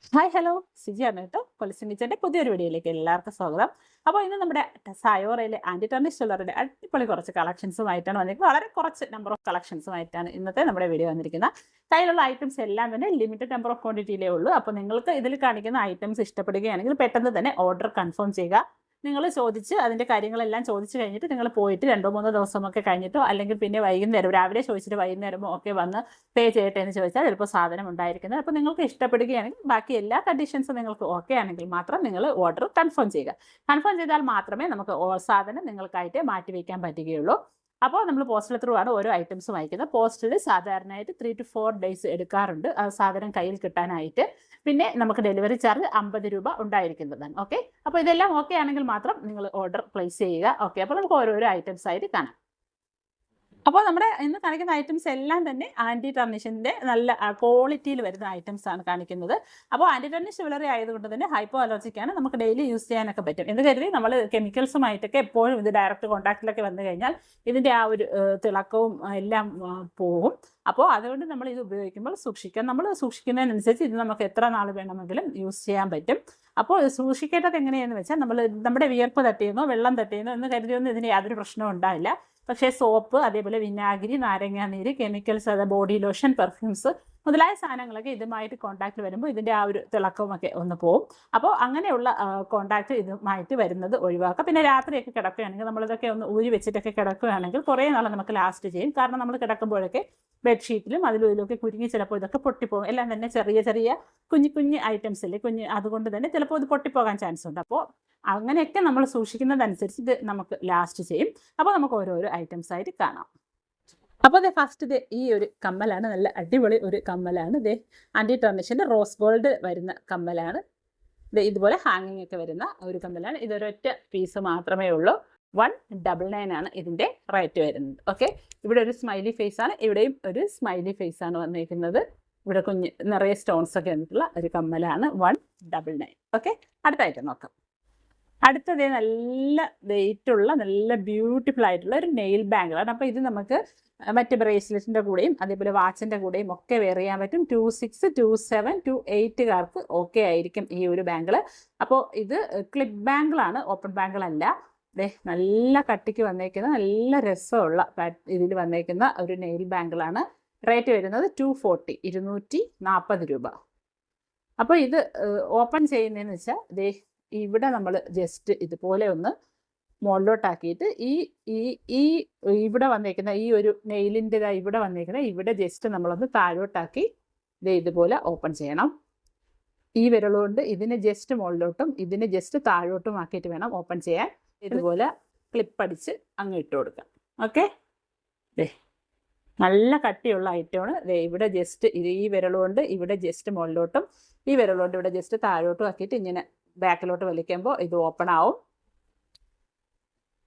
Hi hello സിജിയാണ് കേട്ടോ. കൊലസിൻ കിച്ചൻ്റെ പുതിയൊരു വീഡിയോയിലേക്ക് എല്ലാവർക്കും സ്വാഗതം. അപ്പോൾ ഇന്ന് നമ്മുടെ സയോറയിലെ ആൻറ്റി ടർണിഷ് ജ്വല്ലറിയുടെ അടിപൊളി കുറച്ച് കളക്ഷൻസുമായിട്ടാണ് വന്നിരിക്കുന്നത്. വളരെ കുറച്ച് നമ്പർ ഓഫ് കളക്ഷൻസുമായിട്ടാണ് ഇന്നത്തെ നമ്മുടെ വീഡിയോ വന്നിരിക്കുന്നത്. കയ്യിലുള്ള ഐറ്റംസ് എല്ലാം തന്നെ ലിമിറ്റഡ് നമ്പർ ഓഫ് ക്വാണ്ടിറ്റിയിലേ ഉള്ളൂ. അപ്പോൾ നിങ്ങൾക്ക് ഇതിൽ കാണിക്കുന്ന ഐറ്റംസ് ഇഷ്ടപ്പെടുകയാണെങ്കിൽ പെട്ടെന്ന് തന്നെ ഓർഡർ കൺഫേം ചെയ്യുക. നിങ്ങൾ ചോദിച്ച് അതിൻ്റെ കാര്യങ്ങളെല്ലാം ചോദിച്ച് കഴിഞ്ഞിട്ട് നിങ്ങൾ പോയിട്ട് 2-3 ദിവസമൊക്കെ കഴിഞ്ഞിട്ടോ അല്ലെങ്കിൽ പിന്നെ വൈകുന്നേരം രാവിലെ ചോദിച്ചിട്ട് വൈകുന്നേരമോ ഒക്കെ വന്ന് പേ ചെയ്യട്ടെ എന്ന് ചോദിച്ചാൽ ചിലപ്പോൾ സാധനം ഉണ്ടായിരിക്കുന്നത്. അപ്പോൾ നിങ്ങൾക്ക് ഇഷ്ടപ്പെടുകയാണെങ്കിൽ ബാക്കി എല്ലാ കണ്ടീഷൻസും നിങ്ങൾക്ക് ഓക്കെ ആണെങ്കിൽ മാത്രം നിങ്ങൾ ഓർഡർ കൺഫേം ചെയ്യുക. കൺഫേം ചെയ്താൽ മാത്രമേ നമുക്ക് സാധനം നിങ്ങൾക്കായിട്ട് മാറ്റി വയ്ക്കാൻ പറ്റുകയുള്ളൂ. അപ്പോൾ നമ്മൾ പോസ്റ്റൽ ത്രൂ ആണ് ഓരോ ഐറ്റംസും അയക്കുന്നത്. പോസ്റ്റിൽ സാധാരണയായിട്ട് 3 to 4 ഡേയ്സ് എടുക്കാറുണ്ട് ആ സാധനം കയ്യിൽ കിട്ടാനായിട്ട്. പിന്നെ നമുക്ക് ഡെലിവറി ചാർജ് 50 രൂപ ഉണ്ടായിരിക്കുന്നതാണ്. ഓക്കെ, അപ്പോൾ ഇതെല്ലാം ഓക്കെ ആണെങ്കിൽ മാത്രം നിങ്ങൾ ഓർഡർ പ്ലേസ് ചെയ്യുക. ഓക്കെ, അപ്പോൾ നമുക്ക് ഓരോരോ ഐറ്റംസ് ആയിട്ട് കാണാം. അപ്പോൾ നമ്മുടെ ഇന്ന് കാണിക്കുന്ന ഐറ്റംസ് എല്ലാം തന്നെ ആൻറ്റി ടർണിഷിൻ്റെ നല്ല ക്വാളിറ്റിയിൽ വരുന്ന ഐറ്റംസ് ആണ് കാണിക്കുന്നത്. അപ്പോൾ ആൻറ്റി ടർണിഷ് ജ്വല്ലറി ആയതുകൊണ്ട് തന്നെ ഹൈപ്പോ അലർജിക്കാണ്, നമുക്ക് ഡെയിലി യൂസ് ചെയ്യാനൊക്കെ പറ്റും എന്ന് കരുതി നമ്മൾ കെമിക്കൽസുമായിട്ടൊക്കെ എപ്പോഴും ഇത് ഡയറക്റ്റ് കോൺടാക്റ്റിലൊക്കെ വന്നു കഴിഞ്ഞാൽ ഇതിൻ്റെ ആ ഒരു തിളക്കവും എല്ലാം പോകും. അപ്പോൾ അതുകൊണ്ട് നമ്മൾ ഇത് ഉപയോഗിക്കുമ്പോൾ സൂക്ഷിക്കാം. നമ്മൾ സൂക്ഷിക്കുന്നതിനനുസരിച്ച് ഇത് നമുക്ക് എത്ര നാൾ വേണമെങ്കിലും യൂസ് ചെയ്യാൻ പറ്റും. അപ്പോൾ സൂക്ഷിക്കേണ്ടത് എങ്ങനെയാണെന്ന് വെച്ചാൽ നമ്മുടെ വിയർപ്പ് തട്ടിയെന്നോ വെള്ളം തട്ടിയെന്നോ എന്ന് കരുതിയൊന്നും ഇതിന് യാതൊരു പ്രശ്നവും ഉണ്ടാവില്ല. പക്ഷേ സോപ്പ്, അതേപോലെ വിനാഗിരി, നാരങ്ങാനീര്, കെമിക്കൽസ്, അതായത് ബോഡി ലോഷൻ, പെർഫ്യൂംസ് മുതലായ സാധനങ്ങളൊക്കെ ഇതുമായിട്ട് കോൺടാക്റ്റ് വരുമ്പോൾ ഇതിൻ്റെ ആ ഒരു തിളക്കമൊക്കെ ഒന്ന് പോകും. അപ്പോൾ അങ്ങനെയുള്ള കോൺടാക്റ്റ് ഇതുമായിട്ട് വരുന്നത് ഒഴിവാക്കുക. പിന്നെ രാത്രിയൊക്കെ കിടക്കുകയാണെങ്കിൽ നമ്മളിതൊക്കെ ഒന്ന് ഊരി വെച്ചിട്ടൊക്കെ കിടക്കുകയാണെങ്കിൽ കുറേ നാൾ നമുക്ക് ലാസ്റ്റ് ചെയ്യും. കാരണം നമ്മൾ കിടക്കുമ്പോഴൊക്കെ ബെഡ്ഷീറ്റിലും അതിലും ഇതിലൊക്കെ കുരുങ്ങി ചിലപ്പോൾ ഇതൊക്കെ പൊട്ടിപ്പോകും. എല്ലാം തന്നെ ചെറിയ ചെറിയ കുഞ്ഞു ഐറ്റംസ് അല്ലേ, അതുകൊണ്ട് തന്നെ ചിലപ്പോൾ ഇത് പൊട്ടിപ്പോകാൻ ചാൻസ് ഉണ്ട്. അപ്പോൾ അങ്ങനെയൊക്കെ നമ്മൾ സൂക്ഷിക്കുന്നതനുസരിച്ച് ഇത് നമുക്ക് ലാസ്റ്റ് ചെയ്യും. അപ്പോൾ നമുക്ക് ഓരോരോ ഐറ്റംസ് ആയിട്ട് കാണാം. അപ്പോൾ ഫസ്റ്റ് ഈ ഒരു കമ്മലാണ്, നല്ല അടിപൊളി ഒരു കമ്മലാണ്. ആൻറ്റി ടർണിഷിൻ്റെ റോസ് ഗോൾഡ് വരുന്ന കമ്മലാണ്. ഇതുപോലെ ഹാങ്ങിങ് ഒക്കെ വരുന്ന ഒരു കമ്മലാണ്. ഇതൊരൊറ്റ പീസ് മാത്രമേ ഉള്ളൂ. 199 ആണ് ഇതിൻ്റെ റേറ്റ് വരുന്നത്. ഓക്കെ, ഇവിടെ ഒരു സ്മൈലി ഫേസ് ആണ്, ഇവിടെയും ഒരു സ്മൈലി ഫേസ് ആണ് വന്നിരിക്കുന്നത്. ഇവിടെ നിറയെ സ്റ്റോൺസ് ഒക്കെ വന്നിട്ടുള്ള ഒരു കമ്മലാണ് 199. ഓക്കെ, അടുത്തായിട്ട് നോക്കാം. അടുത്തത് നല്ല വെയിറ്റുള്ള നല്ല ബ്യൂട്ടിഫുൾ ആയിട്ടുള്ള ഒരു നെയിൽ ബാങ്കിളാണ്. അപ്പോൾ ഇത് നമുക്ക് മറ്റ് ബ്രേസ്ലെറ്റിൻ്റെ കൂടെയും അതേപോലെ വാച്ചിൻ്റെ കൂടെയും ഒക്കെ വെയർ ചെയ്യാൻ പറ്റും. 26, 27, 28കാർക്ക് ഓക്കെ ആയിരിക്കും ഈ ഒരു ബാങ്കിൾ. അപ്പോൾ ഇത് ക്ലിപ്പ് ബാങ്കിളാണ്, ഓപ്പൺ ബാങ്കിളല്ല. നല്ല കട്ടിക്ക് വന്നേക്കുന്ന നല്ല രസമുള്ള ഇതിൽ വന്നേക്കുന്ന ഒരു നെയിൽ ബാങ്കിളാണ്. റേറ്റ് വരുന്നത് 240, 240 രൂപ. അപ്പോൾ ഇത് ഓപ്പൺ ചെയ്യുന്നതെന്ന് വെച്ചാൽ ഇവിടെ നമ്മൾ ജസ്റ്റ് ഇതുപോലെ ഒന്ന് മുകളിലോട്ടാക്കിയിട്ട് ഈ ഇവിടെ വന്നേക്കുന്ന ഈ ഒരു നെയിലിൻ്റെതായി ഇവിടെ വന്നേക്കുന്ന ഇവിടെ ജസ്റ്റ് നമ്മളൊന്ന് താഴോട്ടാക്കി ഇതുപോലെ ഓപ്പൺ ചെയ്യണം. ഈ വിരലുകൊണ്ട് ഇതിനെ ജസ്റ്റ് മുകളിലോട്ടും ഇതിനെ ജസ്റ്റ് താഴോട്ടും ആക്കിയിട്ട് വേണം ഓപ്പൺ ചെയ്യാൻ. ഇതുപോലെ ക്ലിപ്പ് അടിച്ച് അങ്ങ് ഇട്ട് കൊടുക്കാം. ഓക്കെ, നല്ല കട്ടിയുള്ള ഐറ്റമാണ്. ഇവിടെ ജസ്റ്റ് ഈ വിരലുകൊണ്ട് ഇവിടെ ജസ്റ്റ് മുകളിലോട്ടും ഈ വിരലുകൊണ്ട് ഇവിടെ ജസ്റ്റ് താഴോട്ടും ആക്കിയിട്ട് ഇങ്ങനെ ബാക്കിലോട്ട് വലിക്കുമ്പോൾ ഇത് ഓപ്പൺ ആവും.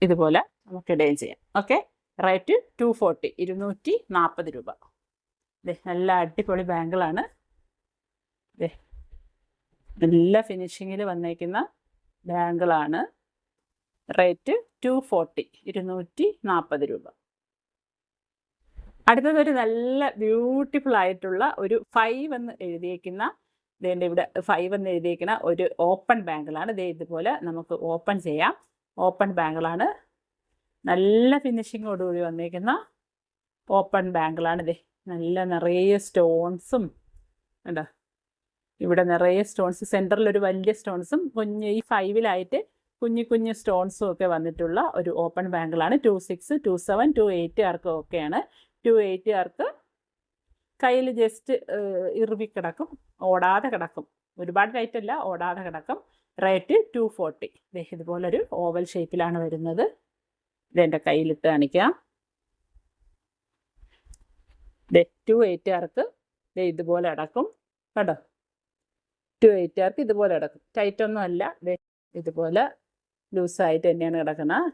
ഇതുപോലെ നമുക്ക് ഇടുകയും ചെയ്യാം. ഓക്കെ, റേറ്റ് 240, 240 രൂപ. നല്ല അടിപൊളി ബാങ്കിളാണ്. നല്ല ഫിനിഷിങ്ങിൽ വന്നേക്കുന്ന ബാങ്കിളാണ്. റേറ്റ് 240, 240 രൂപ. അടുത്തതൊരു നല്ല ബ്യൂട്ടിഫുൾ ആയിട്ടുള്ള ഒരു 5 എന്ന് എഴുതിയേക്കുന്ന ഇവിടെ 5 എന്ന് എഴുതിയേക്കുന്ന ഒരു ഓപ്പൺ ബാങ്കിളാണ്. ഇതുപോലെ നമുക്ക് ഓപ്പൺ ചെയ്യാം. ഓപ്പൺ ബാങ്കിളാണ്, നല്ല ഫിനിഷിങ്ങോടുകൂടി വന്നിരിക്കുന്ന ഓപ്പൺ ബാങ്കിളാണ്. നല്ല നിറയെ സ്റ്റോൺസും ഉണ്ടോ, ഇവിടെ നിറയെ സ്റ്റോൺസ്, സെൻറ്ററിൽ ഒരു വലിയ സ്റ്റോൺസും ഈ 5-ലായിട്ട് കുഞ്ഞു സ്റ്റോൺസും ഒക്കെ വന്നിട്ടുള്ള ഒരു ഓപ്പൺ ബാങ്കിളാണ്. 26, 27, 28കാർക്ക് ഓക്കെയാണ്. 28കാർക്ക് കയ്യിൽ ജസ്റ്റ് ഇറുവി കിടക്കും, ഓടാതെ കിടക്കും. ഒരുപാട് ടൈറ്റ് അല്ല, ഓടാതെ കിടക്കും. റേറ്റ് 240. ഇതുപോലൊരു ഓവൽ ഷേപ്പിലാണ് വരുന്നത്. ഇതെൻ്റെ കയ്യിലിട്ട് കാണിക്കാം. 28കാർക്ക് ഇതുപോലെ അടക്കും കേട്ടോ. 28കാർക്ക് ഇതുപോലെ അടക്കും. ടൈറ്റൊന്നും അല്ല, ഇതുപോലെ ലൂസായിട്ട് തന്നെയാണ് കിടക്കുന്നത്.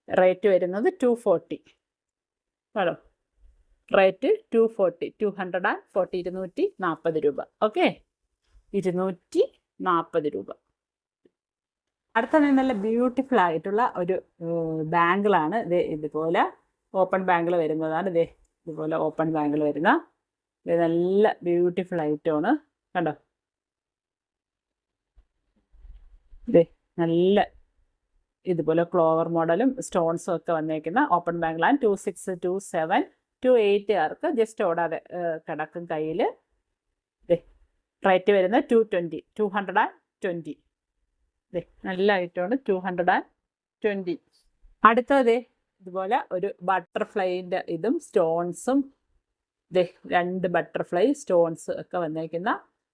റേറ്റ് വരുന്നത് 240 കേട്ടോ. റേറ്റ് 240, 240 രൂപ. ഓക്കെ, 240 രൂപ. അടുത്തത് നല്ല ബ്യൂട്ടിഫുൾ ആയിട്ടുള്ള ഒരു ബാങ്കിളാണ്. ഇതുപോലെ ഓപ്പൺ ബാങ്കിൾ വരുന്നതാണ്. ഇതുപോലെ ഓപ്പൺ ബാങ്കിൾ വരുന്ന നല്ല ബ്യൂട്ടിഫുൾ ഐറ്റമാണ് കണ്ടോ. ഇതേ നല്ല ഇതുപോലെ ക്ലോവർ മോഡലും സ്റ്റോൺസും ഒക്കെ വന്നേക്കുന്ന ഓപ്പൺ ബാങ്കിളാണ്. 2627 28 ആർക്ക് ജസ്റ്റ് ഓടാതെ കിടക്കും കയ്യിൽ. റേറ്റ് വരുന്നത് 220. നല്ല ഐറ്റമാണ് 220. അടുത്തത് ഇതുപോലെ ഒരു ബട്ടർഫ്ലൈൻ്റെ ഇതും സ്റ്റോൺസും 2 ബട്ടർഫ്ലൈ സ്റ്റോൺസ് ഒക്കെ വന്നേക്കുന്ന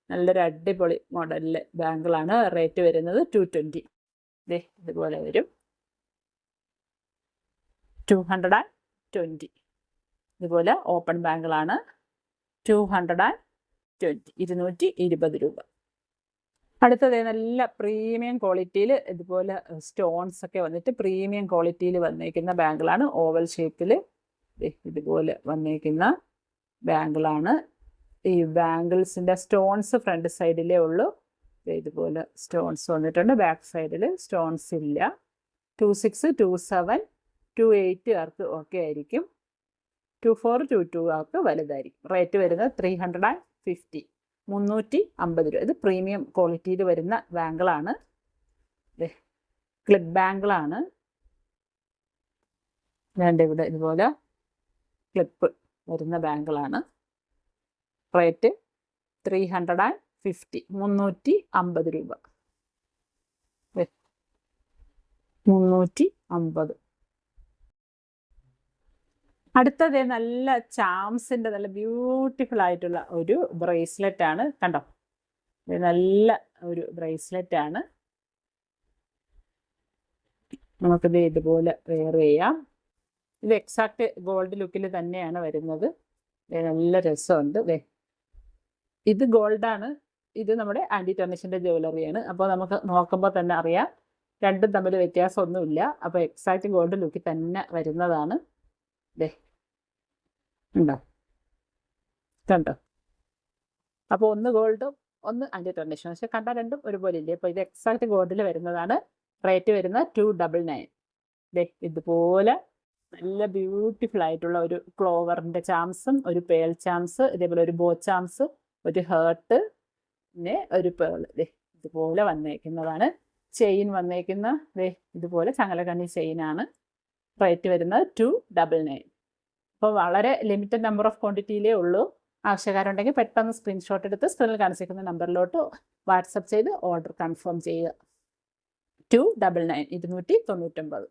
നല്ലൊരു അടിപൊളി മോഡലിലെ ബാങ്കിളാണ്. റേറ്റ് വരുന്നത് 220. ഇതുപോലെ വരും 220. ഇതുപോലെ ഓപ്പൺ ബാങ്കിളാണ് 220, 220 രൂപ. അടുത്തത് നല്ല പ്രീമിയം ക്വാളിറ്റിയിൽ ഇതുപോലെ സ്റ്റോൺസ് ഒക്കെ വന്നിട്ട് പ്രീമിയം ക്വാളിറ്റിയിൽ വന്നേക്കുന്ന ബാങ്കിളാണ്. ഓവൽ ഷേപ്പിൽ ഇതുപോലെ വന്നേക്കുന്ന ബാങ്കിളാണ്. ഈ ബാങ്കിൾസിൻ്റെ സ്റ്റോൺസ് ഫ്രണ്ട് സൈഡിലേ ഉള്ളൂ. ഇതുപോലെ സ്റ്റോൺസ് വന്നിട്ടുണ്ട്. ബാക്ക് സൈഡിൽ സ്റ്റോൺസ് ഇല്ല. 26, 27, 28 ആർക്ക് ഓക്കെ ആയിരിക്കും. 24, 22 ആർക്ക് വലുതായിരിക്കും. റേറ്റ് വരുന്നത് 350, 350 രൂപ. ഇത് പ്രീമിയം ക്വാളിറ്റിയിൽ വരുന്ന ബാങ്കിളാണ്. ക്ലിപ്പ് ബാങ്കിളാണ്. ഇവിടെ ഇതുപോലെ ക്ലിപ്പ് വരുന്ന ബാങ്കിളാണ്. റേറ്റ് 350, 350 രൂപ. 350. അടുത്തത് നല്ല ചാംസിൻ്റെ നല്ല ബ്യൂട്ടിഫുൾ ആയിട്ടുള്ള ഒരു ബ്രേസ്ലെറ്റ് ആണ്. കണ്ടോ, നല്ല ഒരു ബ്രേസ്ലെറ്റ് ആണ്. നമുക്കിത് ഇതുപോലെ വെയർ ചെയ്യാം. ഇത് എക്സാക്ട് ഗോൾഡ് ലുക്കിൽ തന്നെയാണ് വരുന്നത്. നല്ല രസമുണ്ട്. ഇത് ഗോൾഡാണ്, ഇത് നമ്മുടെ ആൻറ്റി ടർണിഷിൻ്റെ ജ്വല്ലറിയാണ്. അപ്പോൾ നമുക്ക് നോക്കുമ്പോൾ തന്നെ അറിയാം രണ്ടും തമ്മിൽ വ്യത്യാസമൊന്നുമില്ല. അപ്പോൾ എക്സാക്ട് ഗോൾഡ് ലുക്കിൽ തന്നെ വരുന്നതാണ്. ഉണ്ടോ, കണ്ടോ? അപ്പോൾ ഒന്ന് ഗോൾഡും ഒന്ന് ആൻറ്റി ടർണിഷും, പക്ഷെ കണ്ടാൽ രണ്ടും ഒരുപോലെ ഇല്ലേ. അപ്പോൾ ഇത് എക്സാക്ട് ഗോൾഡിൽ വരുന്നതാണ്. റേറ്റ് വരുന്നത് 299. ഇതുപോലെ നല്ല ബ്യൂട്ടിഫുൾ ആയിട്ടുള്ള ഒരു ക്ലോവറിൻ്റെ ചാംസും ഒരു പേൾ ചാംസ്, ഇതേപോലെ ഒരു ബോ ചാംസ്, ഒരു ഹേർട്ട്, പിന്നെ ഒരു പേൾ ഇതുപോലെ വന്നേക്കുന്നതാണ്. ചെയിൻ വന്നേക്കുന്ന ഇതുപോലെ ചങ്ങലക്കണ്ണി ചെയിനാണ്. റേറ്റ് വരുന്നത് 299. അപ്പോൾ വളരെ ലിമിറ്റഡ് നമ്പർ ഓഫ് ക്വാണ്ടിറ്റിയിലേ ഉള്ളൂ. ആവശ്യക്കാരുണ്ടെങ്കിൽ പെട്ടെന്ന് സ്ക്രീൻഷോട്ട് എടുത്ത് സ്ക്രീനിൽ കാണിച്ചിരിക്കുന്ന നമ്പറിലോട്ട് വാട്സപ്പ് ചെയ്ത് ഓർഡർ കൺഫേം ചെയ്യുക. 299, 299.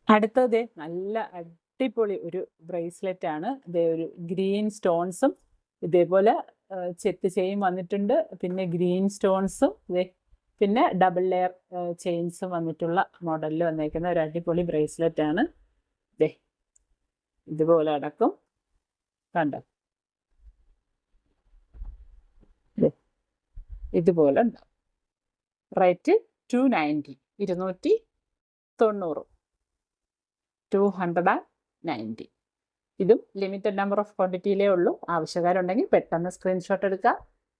അടുത്തത് നല്ല അടിപൊളി ഒരു ബ്രേസ്ലെറ്റ് ആണ്. ഒരു ഗ്രീൻ സ്റ്റോൺസും ഇതേപോലെ ചെത്ത് ചെയിൻ വന്നിട്ടുണ്ട്. പിന്നെ ഗ്രീൻ സ്റ്റോൺസും പിന്നെ ഡബിൾ ലെയർ ചെയിൻസും വന്നിട്ടുള്ള മോഡലിൽ വന്നേക്കുന്ന ഒരു അടിപൊളി ബ്രേസ്ലെറ്റ് ആണ്. ഇതുപോലെ അടക്കും, കണ്ടോ? ഇതുപോലെ ഉണ്ടാവും. റേറ്റ് 290, 290. 290. ഇതും ലിമിറ്റഡ് നമ്പർ ഓഫ് ക്വാണ്ടിറ്റിയിലേ ഉള്ളൂ. ആവശ്യക്കാരുണ്ടെങ്കിൽ പെട്ടെന്ന് സ്ക്രീൻഷോട്ട് എടുക്കുക,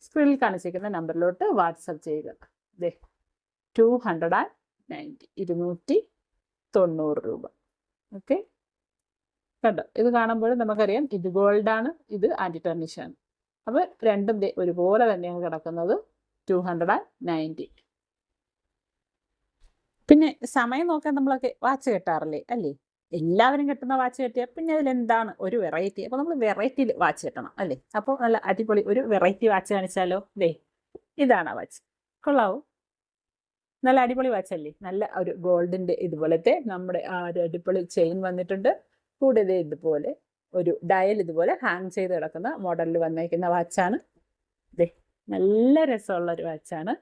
സ്ക്രീനിൽ കാണിച്ചിരിക്കുന്ന നമ്പറിലോട്ട് വാട്സപ്പ് ചെയ്യുക. 290, 290 രൂപ. ഓക്കെ, കണ്ടോ? ഇത് കാണുമ്പോൾ നമുക്കറിയാം ഇത് ഗോൾഡാണ്, ഇത് ആൻറ്റി ടർണിഷാണ്. അപ്പോൾ രണ്ടും ഒരുപോലെ തന്നെയാണ് കിടക്കുന്നത്. 290. പിന്നെ സമയം നോക്കാൻ നമ്മളൊക്കെ വാച്ച് കെട്ടാറില്ലേ, അല്ലേ? എല്ലാവരും കെട്ടുന്ന വാച്ച് കെട്ടിയാൽ പിന്നെ അതിലെന്താണ് ഒരു വെറൈറ്റി. അപ്പോൾ നമ്മൾ വെറൈറ്റിയിൽ വാച്ച് കെട്ടണം, അല്ലേ? അപ്പോൾ നല്ല അടിപൊളി ഒരു വെറൈറ്റി വാച്ച് കാണിച്ചാലോ? ഇതാണ് ആ വാച്ച്. കൊള്ളാവോ? നല്ല അടിപൊളി വാച്ചല്ലേ? നല്ല ഒരു ഗോൾഡിൻ്റെ ഇതുപോലത്തെ നമ്മുടെ ആ ഒരു അടിപൊളി ചെയിൻ വന്നിട്ടുണ്ട്. കൂടെ ഇതുപോലെ ഒരു ഡയൽ ഇതുപോലെ ഹാങ് ചെയ്ത് കിടക്കുന്ന മോഡലിൽ വന്നേക്കുന്ന വാച്ചാണ്. നല്ല രസമുള്ള ഒരു വാച്ചാണ്.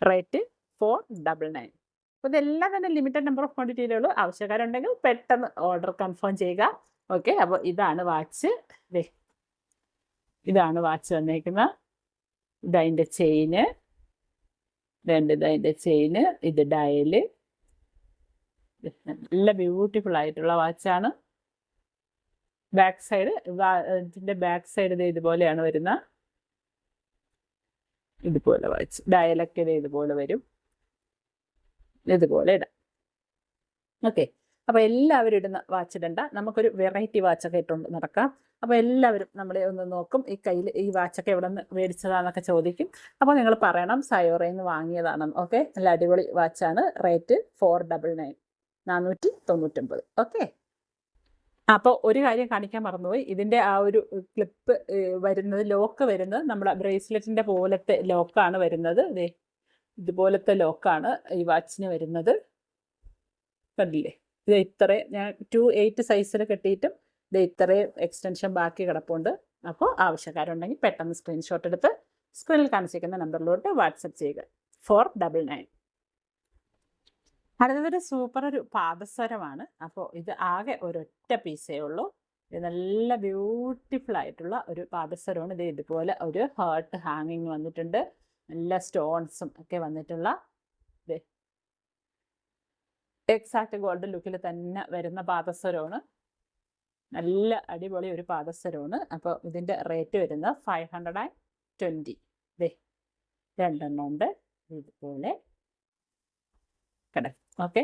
റേറ്റ് 499. അപ്പോൾ ഇതെല്ലാം തന്നെ ലിമിറ്റഡ് നമ്പർ ഓഫ് ക്വാണ്ടിറ്റിയിലേ ഉള്ളൂ. ആവശ്യക്കാരുണ്ടെങ്കിൽ പെട്ടെന്ന് ഓർഡർ കൺഫേം ചെയ്യുക. ഓക്കെ, അപ്പോൾ ഇതാണ് വാച്ച്. ഇതാണ് വാച്ച് വന്നേക്കുന്ന. ഇതതിൻ്റെ ചെയിന്, ഇതതിൻ്റെ ചെയിന്, ഇത് ഡയല്. നല്ല ബ്യൂട്ടിഫുൾ ആയിട്ടുള്ള വാച്ചാണ്. ബാക്ക് സൈഡ്, ഇതിൻ്റെ ബാക്ക് സൈഡ് ഇതുപോലെയാണ് വരുന്ന. ഇതുപോലെ വാച്ച് ഡയലൊക്കെ ഇതുപോലെ വരും. ഇതുപോലെ ഇടാം. ഓക്കെ, അപ്പോൾ എല്ലാവരും ഇടുന്ന വാച്ച് ഇടണ്ട, നമുക്കൊരു വെറൈറ്റി വാച്ചൊക്കെ ഇട്ടുകൊണ്ട് നടക്കാം. അപ്പോൾ എല്ലാവരും നമ്മളെ ഒന്ന് നോക്കും, ഈ കയ്യിൽ ഈ വാച്ചൊക്കെ എവിടെ നിന്ന് മേടിച്ചതാണെന്നൊക്കെ ചോദിക്കും. അപ്പോൾ നിങ്ങൾ പറയണം സയോറയിൽ നിന്ന് വാങ്ങിയതാണെന്ന്. ഓക്കെ, നല്ല അടിപൊളി വാച്ചാണ്. റേറ്റ് 499, 499. ഓക്കെ. അപ്പോൾ ഒരു കാര്യം കാണിക്കാൻ മറന്നുപോയി, ഇതിൻ്റെ ആ ഒരു ക്ലിപ്പ് വരുന്നത്, ലോക്ക് വരുന്നത് നമ്മുടെ ബ്രേസ്ലെറ്റിൻ്റെ പോലത്തെ ലോക്കാണ് വരുന്നത്. ഇതുപോലത്തെ ലോക്കാണ് ഈ വാച്ചിന് വരുന്നത്. കണ്ടില്ലേ, ഇത് ഇത്രയും ഞാൻ 2.8 സൈസിൽ കെട്ടിയിട്ടും ഇത് ഇത്രയും എക്സ്റ്റൻഷൻ ബാക്കി കിടപ്പുണ്ട്. അപ്പോൾ ആവശ്യക്കാരുണ്ടെങ്കിൽ പെട്ടെന്ന് സ്ക്രീൻഷോട്ട് എടുത്ത് സ്ക്രീനിൽ കാണിച്ചിരിക്കുന്ന നമ്പറിലോട്ട് വാട്സപ്പ് ചെയ്യുക. 499. അടുത്തതൊരു സൂപ്പർ ഒരു പാദസരമാണ്. അപ്പോൾ ഇത് ആകെ ഒരൊറ്റ പീസേ ഉള്ളൂ. ഇത് നല്ല ബ്യൂട്ടിഫുൾ ആയിട്ടുള്ള ഒരു പാദസരമാണ്. ഇത് ഇതുപോലെ ഒരു ഹാർട്ട് ഹാങ്ങിങ് വന്നിട്ടുണ്ട്, നല്ല സ്റ്റോൺസും ഒക്കെ വന്നിട്ടുള്ള ഇത് എക്സാക്ട് ഗോൾഡ് ലുക്കിൽ തന്നെ വരുന്ന പാദസരമാണ്. നല്ല അടിപൊളി ഒരു പാദസരമാണ്. അപ്പോൾ ഇതിൻ്റെ റേറ്റ് വരുന്നത് 520. രണ്ടെണ്ണം ഉണ്ട് ഇതുപോലെ കിടക്കും. ഓക്കെ,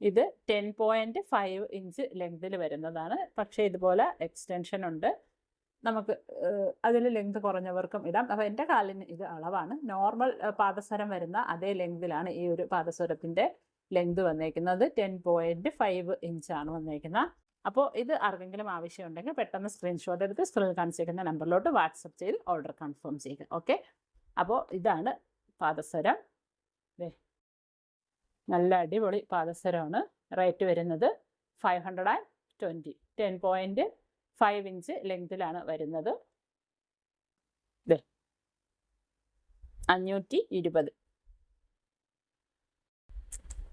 ഇത് 10.5 ഇഞ്ച് ലെങ്തിൽ വരുന്നതാണ്. പക്ഷേ ഇതുപോലെ എക്സ്റ്റൻഷൻ ഉണ്ട്, നമുക്ക് അതിൽ ലെങ്ത് കുറഞ്ഞവർക്കും ഇടാം. അപ്പോൾ എൻ്റെ കാലിന് ഇത് അളവാണ്. നോർമൽ പാദസരം വരുന്ന അതേ ലെങ്തിലാണ് ഈ ഒരു പാദസരത്തിൻ്റെ ലെങ്ത് വന്നേക്കുന്നത്. 10.5 ഇഞ്ചാണ് വന്നേക്കുന്നത്. അപ്പോൾ ഇത് ആർക്കെങ്കിലും ആവശ്യമുണ്ടെങ്കിൽ പെട്ടെന്ന് സ്ക്രീൻഷോട്ട് എടുത്ത് സ്ക്രീനിൽ കാണിച്ചിരിക്കുന്ന നമ്പറിലോട്ട് വാട്സപ്പ് ചെയ്ത് ഓർഡർ കൺഫേം ചെയ്യുക. ഓക്കെ, അപ്പോൾ ഇതാണ് പാദസരം. നല്ല അടിപൊളി പാദസരമാണ്. റേറ്റ് വരുന്നത് 520, 10.5 ഇഞ്ച് ലെങ്തിലാണ് വരുന്നത്. 520.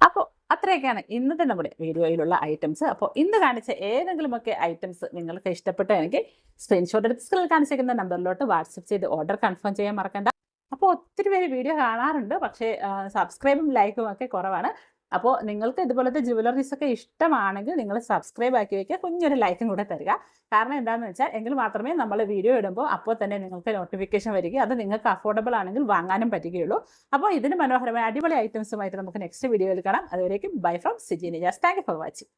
അപ്പോൾ അത്രയൊക്കെയാണ് ഇന്നത്തെ നമ്മുടെ വീഡിയോയിലുള്ള ഐറ്റംസ്. അപ്പോൾ ഇന്ന് കാണിച്ച ഏതെങ്കിലുമൊക്കെ ഐറ്റംസ് നിങ്ങൾക്ക് ഇഷ്ടപ്പെട്ടെങ്കിൽ സ്ക്രീൻഷോട്ട് എടുത്ത് സ്ക്രീനിൽ കാണിച്ചിരിക്കുന്ന നമ്പറിലോട്ട് വാട്സപ്പ് ചെയ്ത് ഓർഡർ കൺഫേം ചെയ്യാൻ മറക്കണ്ട. അപ്പോൾ ഒത്തിരി പേര് വീഡിയോ കാണാറുണ്ട്, പക്ഷേ സബ്സ്ക്രൈബും ലൈക്കും ഒക്കെ കുറവാണ്. അപ്പോൾ നിങ്ങൾക്ക് ഇതുപോലത്തെ ജുവലറീസ് ഒക്കെ ഇഷ്ടമാണെങ്കിൽ നിങ്ങൾ സബ്സ്ക്രൈബ് ആക്കി വയ്ക്കുക, കുഞ്ഞൊരു ലൈക്കും കൂടെ തരിക. കാരണം എന്താണെന്ന് വെച്ചാൽ എങ്കിൽ മാത്രമേ നമ്മൾ വീഡിയോ ഇടുമ്പോൾ അപ്പോൾ തന്നെ നിങ്ങൾക്ക് നോട്ടിഫിക്കേഷൻ വരിക, അത് നിങ്ങൾക്ക് അഫോർഡബിൾ ആണെങ്കിൽ വാങ്ങാനും പറ്റുകയുള്ളൂ. അപ്പോൾ ഇതിന് മനോഹരമായ അടിപൊളി ഐറ്റംസുമായിട്ട് നമുക്ക് നെക്സ്റ്റ് വീഡിയോയിൽ കാണാം. അതുവരേക്കും bye from Siji Nijas. Thank you for watching.